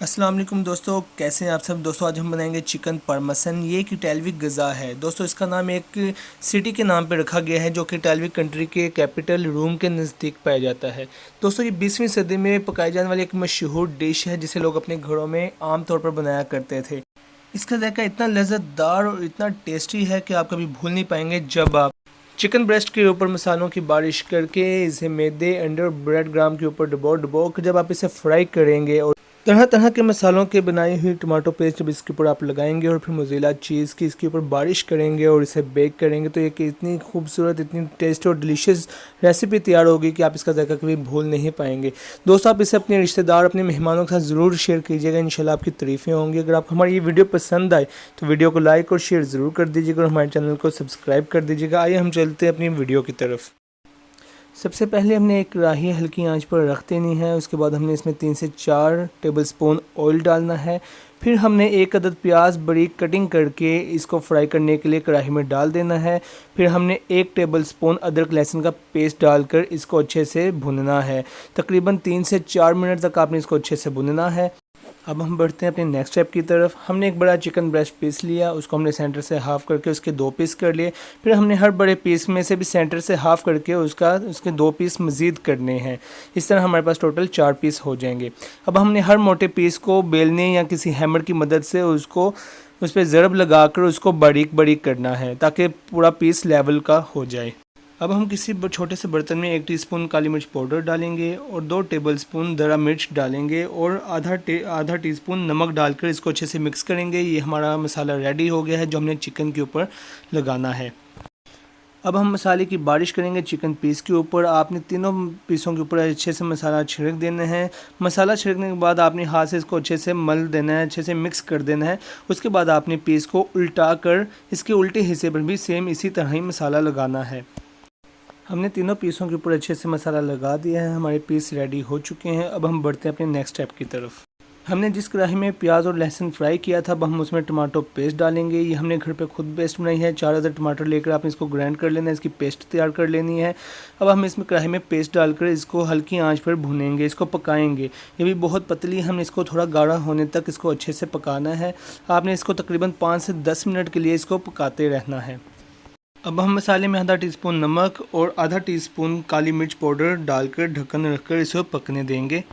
अस्सलाम वालेकुम दोस्तों, कैसे हैं आप सब। दोस्तों आज हम बनाएंगे चिकन पार्मेसन। ये एक इटालवी गज़ा है दोस्तों। इसका नाम एक सिटी के नाम पे रखा गया है जो कि इटालवी कंट्री के कैपिटल रोम के नज़दीक पाया जाता है। दोस्तों ये 20वीं सदी में पकाई जाने वाली एक मशहूर डिश है जिसे लोग अपने घरों में आम तौर पर बनाया करते थे। इसका जायका इतना लज्जतदार और इतना टेस्टी है कि आप कभी भूल नहीं पाएंगे जब आप चिकन ब्रेस्ट के ऊपर मसालों की बारिश करके इसे मैदे, अंडे और ब्रेड ग्राम के ऊपर डुबो डुबो कर जब आप इसे फ्राई करेंगे और तरह तरह के मसालों के बनाई हुई टमाटो पेस्ट जब इसके ऊपर आप लगाएंगे और फिर मोज़रेला चीज़ की इसके ऊपर बारिश करेंगे और इसे बेक करेंगे तो एक इतनी खूबसूरत, इतनी टेस्टी और डिलीशियस रेसिपी तैयार होगी कि आप इसका जायका कभी भूल नहीं पाएंगे। दोस्तों आप इसे अपने रिश्तेदार, अपने मेहमानों के साथ ज़रूर शेयर कीजिएगा, इंशाल्लाह आपकी तारीफ़ें होंगी। अगर आपको हमारी ये वीडियो पसंद आए तो वीडियो को लाइक और शेयर ज़रूर कर दीजिएगा और हमारे चैनल को सब्सक्राइब कर दीजिएगा। आइए हम चलते हैं अपनी वीडियो की तरफ। सबसे पहले हमने एक कढ़ाई हल्की आंच पर रख देनी है। उसके बाद हमने इसमें 3 से 4 टेबलस्पून ऑयल डालना है। फिर हमने एक अदद प्याज बड़ी कटिंग करके इसको फ्राई करने के लिए कढ़ाई में डाल देना है। फिर हमने 1 टेबलस्पून अदरक लहसुन का पेस्ट डालकर इसको अच्छे से भुनना है। तकरीबन 3 से 4 मिनट तक आपने इसको अच्छे से भुनना है। अब हम बढ़ते हैं अपने नेक्स्ट स्टेप की तरफ। हमने एक बड़ा चिकन ब्रेस्ट पीस लिया, उसको हमने सेंटर से हाफ़ करके उसके 2 पीस कर लिए। फिर हमने हर बड़े पीस में से भी सेंटर से हाफ़ करके उसके 2 पीस मज़ीद करने हैं। इस तरह हमारे पास टोटल 4 पीस हो जाएंगे। अब हमने हर मोटे पीस को बेलने या किसी हैमर की मदद से उस पर ज़रब लगाकर उसको बारीक बारीक करना है ताकि पूरा पीस लेवल का हो जाए। अब हम किसी छोटे से बर्तन में 1 टीस्पून काली मिर्च पाउडर डालेंगे और 2 टेबलस्पून दरा मिर्च डालेंगे और आधा टीस्पून नमक डालकर इसको अच्छे से मिक्स करेंगे। ये हमारा मसाला रेडी हो गया है जो हमने चिकन के ऊपर लगाना है। अब हम मसाले की बारिश करेंगे चिकन पीस के ऊपर। आपने तीनों पीसों के ऊपर अच्छे से मसाला छिड़क देना है। मसाला छिड़कने के बाद आपने हाथ से इसको अच्छे से मल देना है, अच्छे से मिक्स कर देना है। उसके बाद आपने पीस को उल्टा कर इसके उल्टे हिस्से पर भी सेम इसी तरह ही मसाला लगाना है। हमने तीनों पीसों के ऊपर अच्छे से मसाला लगा दिया है। हमारे पीस रेडी हो चुके हैं। अब हम बढ़ते हैं अपने नेक्स्ट स्टेप की तरफ। हमने जिस कढ़ाई में प्याज और लहसुन फ्राई किया था अब हम उसमें टमाटो पेस्ट डालेंगे। ये हमने घर पे खुद पेस्ट बनाई है। 4 अदर टमाटर लेकर आपने इसको ग्राइंड कर लेना है, इसकी पेस्ट तैयार कर लेनी है। अब हम इसमें कढ़ाई में पेस्ट डालकर इसको हल्की आंच पर भूनेंगे, इसको पकाएंगे। ये भी बहुत पतली, हमने इसको थोड़ा गाढ़ा होने तक इसको अच्छे से पकाना है। आपने इसको तकरीबन 5 से 10 मिनट के लिए इसको पकाते रहना है। अब हम मसाले में आधा टीस्पून नमक और आधा टीस्पून काली मिर्च पाउडर डालकर ढक्कन रखकर इसे पकने देंगे।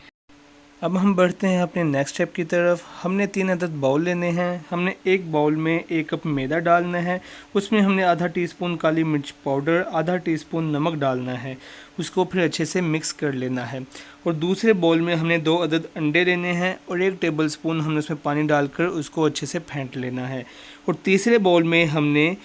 अब हम बढ़ते हैं अपने नेक्स्ट स्टेप की तरफ। हमने 3 अदद बाउल लेने हैं। हमने एक बाउल में 1 कप मैदा डालना है। उसमें हमने आधा टीस्पून काली मिर्च पाउडर, आधा टीस्पून नमक डालना है। उसको फिर अच्छे से मिक्स कर लेना है। और दूसरे बाउल में हमने 2 अदद अंडे लेने हैं और 1 टेबलस्पून हमने उसमें पानी डालकर उसको अच्छे से फेंट लेना है। और तीसरे बाउल में हमने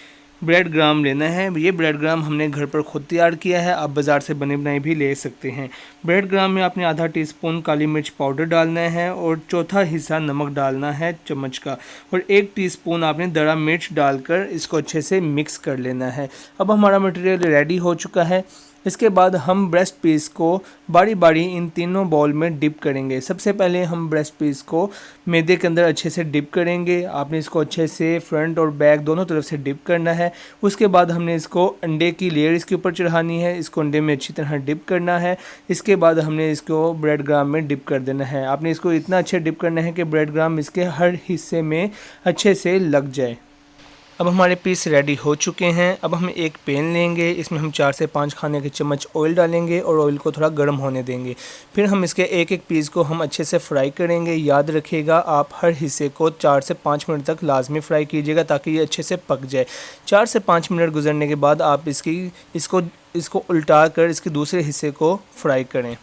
ब्रेड ग्राम लेना है। ये ब्रेड ग्राम हमने घर पर खुद तैयार किया है, आप बाज़ार से बने बनाए भी ले सकते हैं। ब्रेड ग्राम में आपने आधा टीस्पून काली मिर्च पाउडर डालना है और चौथा हिस्सा नमक डालना है चम्मच का, और 1 टीस्पून आपने दरा मिर्च डालकर इसको अच्छे से मिक्स कर लेना है। अब हमारा मटेरियल रेडी हो चुका है। इसके बाद हम ब्रेस्ट पीस को बारी बारी इन तीनों बॉल में डिप करेंगे। सबसे पहले हम ब्रेस्ट पीस को मैदे के अंदर अच्छे से डिप करेंगे। आपने इसको अच्छे से फ्रंट और बैक दोनों तरफ से डिप करना है। उसके बाद हमने इसको अंडे की लेयर इसके ऊपर चढ़ानी है, इसको अंडे में अच्छी तरह डिप करना है। इसके बाद हमने इसको ब्रेड ग्राम में डिप कर देना है। आपने इसको इतना अच्छे डिप करना है कि ब्रेड ग्राम इसके हर हिस्से में अच्छे से लग जाए। अब हमारे पीस रेडी हो चुके हैं। अब हम एक पैन लेंगे, इसमें हम 4 से 5 खाने के चम्मच ऑयल डालेंगे और ऑयल को थोड़ा गर्म होने देंगे। फिर हम इसके एक एक पीस को हम अच्छे से फ्राई करेंगे। याद रखिएगा आप हर हिस्से को 4 से 5 मिनट तक लाजमी फ्राई कीजिएगा ताकि ये अच्छे से पक जाए। 4 से 5 मिनट गुजरने के बाद आप इसको उल्टा कर इसके दूसरे हिस्से को फ्राई करें।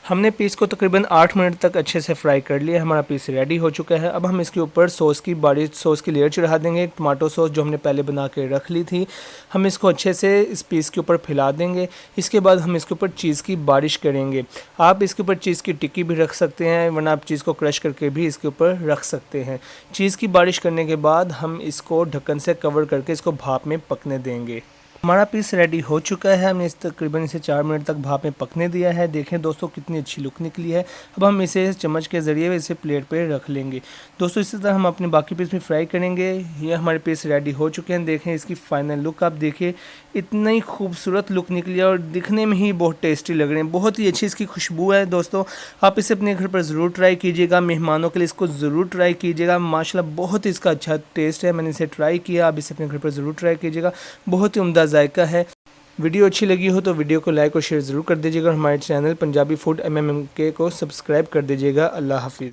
हमने पीस को तकरीबन 8 मिनट तक अच्छे से फ्राई कर लिया। हमारा पीस रेडी हो चुका है। अब हम इसके ऊपर बारीक सॉस की लेयर चढ़ा देंगे। टमाटो सॉस जो हमने पहले बना के रख ली थी, हम इसको अच्छे से इस पीस के ऊपर फैला देंगे। इसके बाद हम इसके ऊपर चीज़ की बारिश करेंगे। आप इसके ऊपर चीज़ की टिक्की भी रख सकते हैं, वरना आप चीज़ को क्रश करके भी इसके ऊपर रख सकते हैं। चीज़ की बारिश करने के बाद हम इसको ढक्कन से कवर करके इसको भाप में पकने देंगे। हमारा पीस रेडी हो चुका है। हमने तकरीबन इसे 4 मिनट तक भाप में पकने दिया है। देखें दोस्तों कितनी अच्छी लुक निकली है। अब हम इसे चम्मच के ज़रिए इसे प्लेट पे रख लेंगे। दोस्तों इसी तरह हम अपने बाकी पीस भी फ्राई करेंगे। ये हमारे पीस रेडी हो चुके हैं। देखें इसकी फ़ाइनल लुक आप देखिए, इतनी खूबसूरत लुक निकली है और दिखने में ही बहुत टेस्टी लग रहे हैं। बहुत ही अच्छी इसकी खुशबू है। दोस्तों आप इसे अपने घर पर ज़रूर ट्राई कीजिएगा। मेहमानों के लिए इसको ज़रूर ट्राई कीजिएगा। माशाल्लाह बहुत ही इसका अच्छा टेस्ट है। मैंने इसे ट्राई किया, आप इसे अपने घर पर ज़रूर ट्राई कीजिएगा। बहुत ही उम्दा जायका है। वीडियो अच्छी लगी हो तो वीडियो को लाइक और शेयर ज़रूर कर दीजिएगा और हमारे चैनल पंजाबी फूड MMK को सब्सक्राइब कर दीजिएगा। अल्लाह हाफिज़।